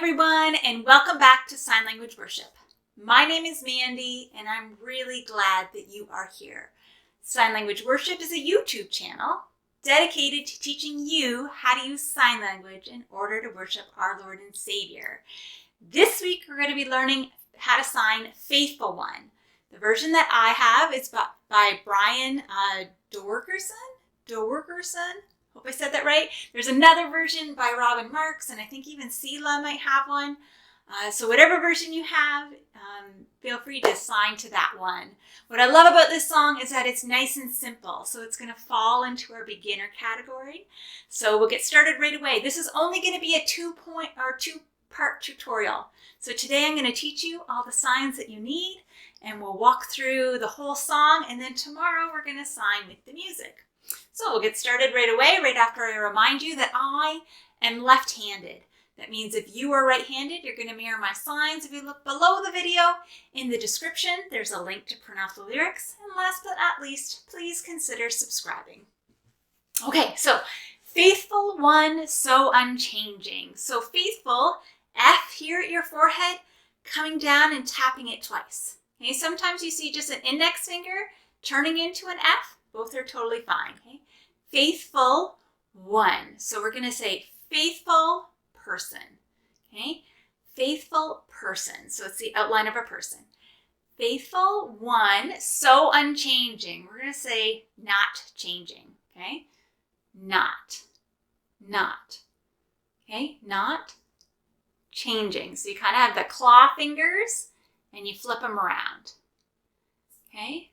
everyone, and welcome back to Sign Language Worship. My name is Mandy, and I'm really glad that you are here. Sign Language Worship is a YouTube channel dedicated to teaching you how to use sign language in order to worship our Lord and Savior. This week, we're going to be learning how to sign Faithful One. The version that I have is by Brian Doerksen. Hope I said that right. There's another version by Robin Marks, and I think even Sela might have one. So whatever version you have, feel free to sign to that one. What I love about this song is that it's nice and simple, so it's going to fall into our beginner category. So we'll get started right away. This is only going to be a two-part tutorial. So today I'm going to teach you all the signs that you need, and we'll walk through the whole song, and then tomorrow we're going to sign with the music. So we'll get started right away, right after I remind you that I am left-handed. That means if you are right-handed, you're going to mirror my signs. If you look below the video in the description, there's a link to print off the lyrics. And last but not least, please consider subscribing. Okay, so Faithful One, so unchanging. So faithful, F here at your forehead, coming down and tapping it twice. Okay, sometimes you see just an index finger turning into an F. Both are totally fine. Okay? Faithful One. So we're going to say faithful person. Okay? Faithful person. So it's the outline of a person. Faithful One, so unchanging. We're going to say not changing. Okay? Not. Okay? Not changing. So you kind of have the claw fingers and you flip them around. Okay?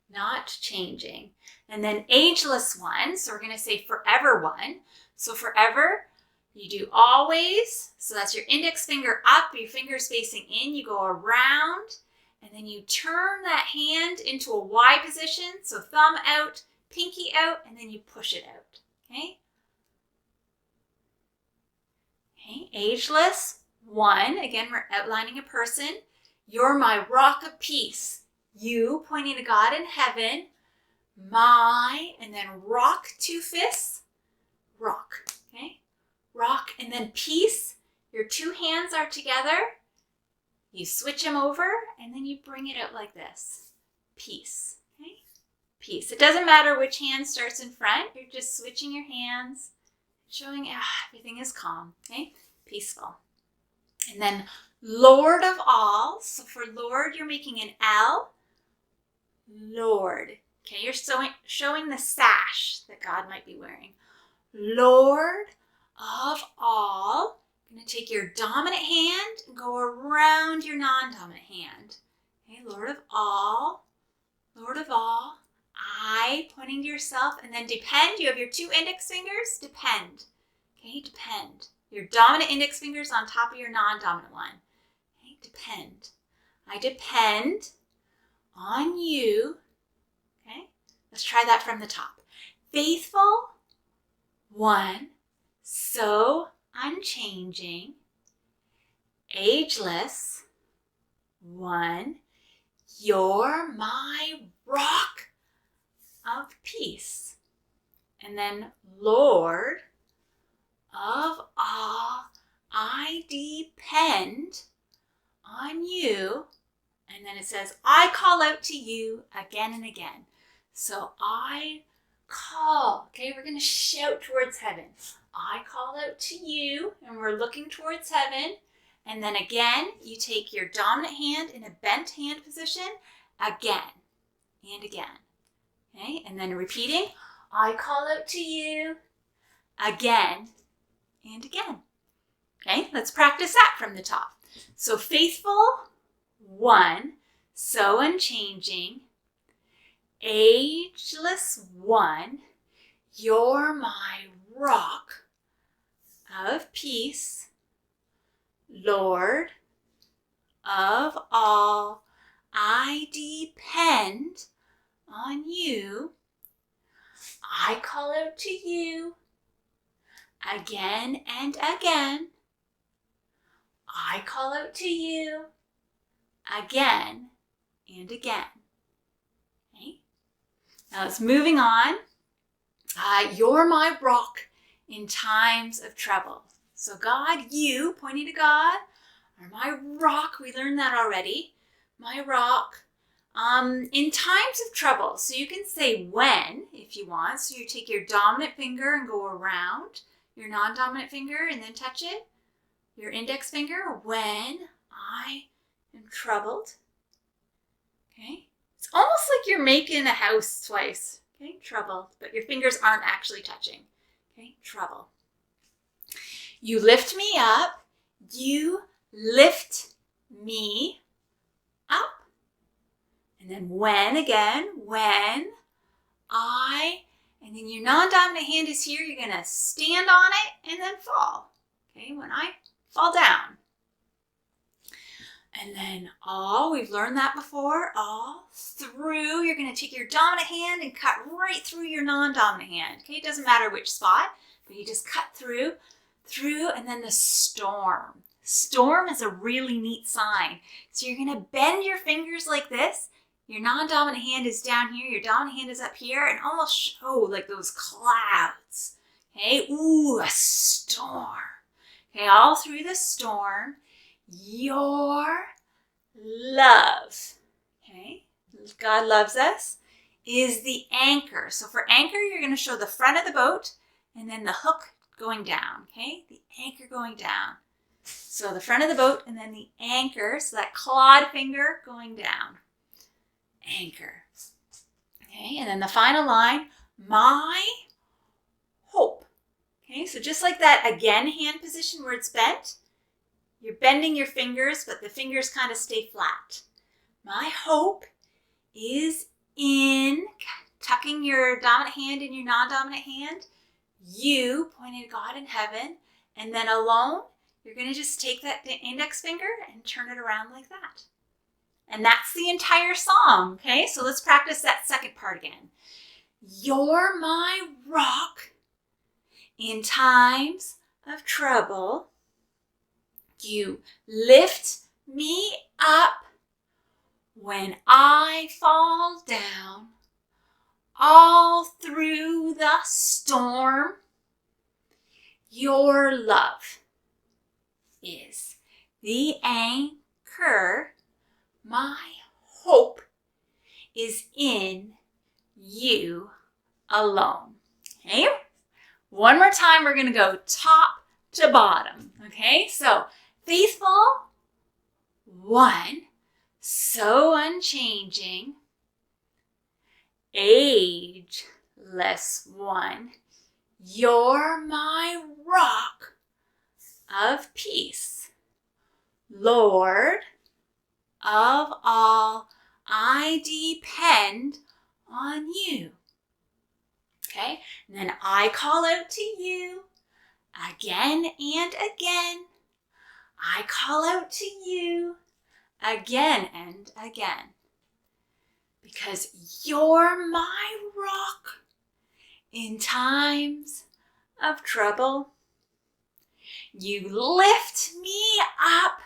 Not changing. And then ageless one, so we're going to say forever one. So forever, you do always, so that's your index finger up, your fingers facing in, you go around, and then you turn that hand into a Y position, so thumb out, pinky out, and then you push it out, okay? Okay, ageless one, again, we're outlining a person. You're my rock of peace. You, pointing to God in heaven, my, and then rock, two fists, rock, okay? Rock, and then peace, your two hands are together, you switch them over, and then you bring it out like this, peace, okay? Peace. It doesn't matter which hand starts in front, you're just switching your hands, showing everything is calm, okay? Peaceful. And then Lord of all, so for Lord, you're making an L, Lord. Okay, you're showing the sash that God might be wearing. Lord of all. You're going to take your dominant hand and go around your non-dominant hand. Okay, Lord of all. Lord of all. I, pointing to yourself. And then depend. You have your two index fingers. Depend. Okay, depend. Your dominant index fingers on top of your non-dominant one. Okay, depend. I depend on you. Okay, let's try that from the top. Faithful one, so unchanging. Ageless one, you're my rock of peace. And then Lord of all, I depend on you. And then it says, I call out to you again and again. So I call, okay, we're going to shout towards heaven. I call out to you, and we're looking towards heaven. And then again, you take your dominant hand in a bent hand position again and again. Okay, and then repeating, I call out to you again and again. Okay, let's practice that from the top. So faithful one, so unchanging. Ageless one, you're my rock of peace. Lord of all, I depend on you. I call out to you again and again. I call out to you again and again. Okay? Now it's moving on. You're my rock in times of trouble. So God, you, pointing to God, are my rock. We learned that already. My rock. In times of trouble. So you can say when, if you want. So you take your dominant finger and go around your non-dominant finger and then touch it. Your index finger, when I am troubled. Okay. It's almost like you're making a house twice. Okay, troubled, but your fingers aren't actually touching. Okay, trouble. You lift me up. You lift me up. And then when again, when I, and then your non-dominant hand is here, you're going to stand on it and then fall. Okay, when I fall down. And then all, we've learned that before, all through, you're going to take your dominant hand and cut right through your non-dominant hand. Okay, it doesn't matter which spot, but you just cut through, and then the storm. Storm is a really neat sign. So you're going to bend your fingers like this. Your non-dominant hand is down here, your dominant hand is up here, and almost show like those clouds. Okay, ooh, a storm. Okay, all through the storm, your love, okay, God loves us, is the anchor. So for anchor, you're going to show the front of the boat and then the hook going down, okay, the anchor going down. So the front of the boat and then the anchor, so that clawed finger going down. Anchor. Okay, and then the final line, my hope. Okay, so just like that again hand position where it's bent, you're bending your fingers, but the fingers kind of stay flat. My hope is in tucking your dominant hand in your non-dominant hand, you pointing to God in heaven, and then alone, you're going to just take that index finger and turn it around like that. And that's the entire song, okay? So let's practice that second part again. You're my rock in times of trouble. You lift me up when I fall down. All through the storm, your love is the anchor. My hope is in you alone. Okay? One more time, we're going to go top to bottom. Okay? So, faithful, one, so unchanging, ageless one, you're my rock of peace. Lord of all, I depend on you. Okay, and then I call out to you again and again. I call out to you again and again. Because you're my rock in times of trouble. You lift me up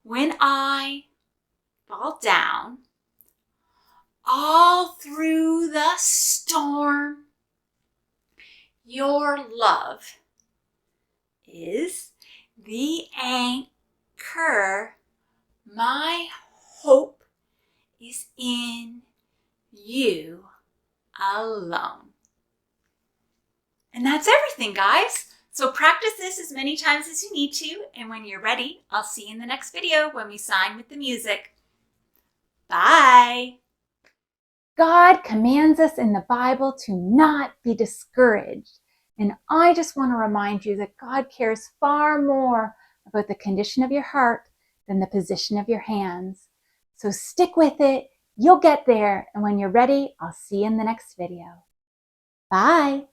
when I fall down. All through the storm, your love is the anchor. My hope is in you alone. And that's everything, guys. So practice this as many times as you need to, and when you're ready, I'll see you in the next video when we sign with the music. Bye. God commands us in the Bible to not be discouraged. And I just want to remind you that God cares far more about the condition of your heart than the position of your hands. So stick with it. You'll get there. And when you're ready, I'll see you in the next video. Bye.